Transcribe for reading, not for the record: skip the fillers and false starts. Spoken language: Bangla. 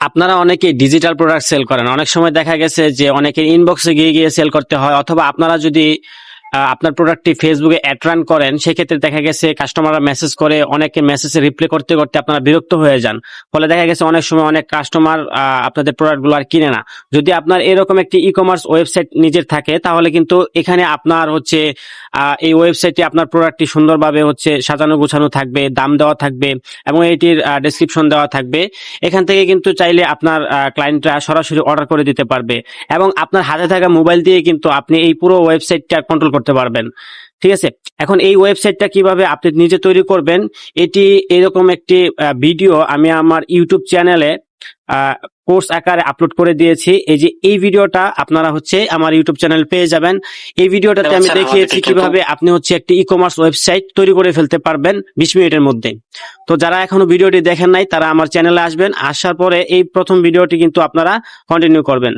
আপনারা অনেকে ডিজিটাল প্রোডাক্ট সেল করেন, অনেক সময় দেখা গেছে যে অনেকের ইনবক্সে গিয়ে গিয়ে সেল করতে হয়, অথবা আপনারা যদি আপনার প্রোডাক্টটি ফেসবুকে অ্যাড রান করেন, সেক্ষেত্রে দেখা গেছে কাস্টমাররা মেসেজ করে, অনেকে মেসেজে রিপ্লাই করতে করতে আপনারা বিরক্ত হয়ে যান। ফলে দেখা গেছে অনেক সময় অনেক কাস্টমার আপনাদের প্রোডাক্টগুলো আর কিনে না। যদি আপনার এরকম একটি ই কমার্স ওয়েবসাইট নিজের থাকে, তাহলে কিন্তু এখানে আপনার হচ্ছে এই ওয়েবসাইটে আপনার প্রোডাক্টটি সুন্দরভাবে হচ্ছে সাজানো গোছানো থাকবে, দাম দেওয়া থাকবে এবং এটির ডেসক্রিপশন দেওয়া থাকবে। এখান থেকে কিন্তু চাইলে আপনার ক্লায়েন্টরা সরাসরি অর্ডার করে দিতে পারবে এবং আপনার হাতে থাকা মোবাইল দিয়ে কিন্তু আপনি এই পুরো ওয়েবসাইটটা কন্ট্রোল করতে পারবেন। ঠিক আছে। এখন এই ওয়েবসাইটটা কিভাবে আপনি নিজে তৈরি করবেন, এটি এরকম একটি ভিডিও আমি আমার ইউটিউব চ্যানেলে কোর্স আকারে আপলোড করে দিয়েছি। এই যে এই ভিডিওটা আপনারা হচ্ছে আমার ইউটিউব চ্যানেল পেয়ে যাবেন। এই ভিডিওটাতে আমি দেখিয়েছি কিভাবে আপনি হচ্ছে একটি ই কমার্স ওয়েবসাইট তৈরি করে ফেলতে পারবেন 20 মিনিটের মধ্যে। তো যারা এখনো ভিডিওটি দেখেন নাই, তারা আমার চ্যানেলে আসবেন, আসার পরে এই প্রথম ভিডিওটি কিন্তু আপনারা কন্টিনিউ করবেন।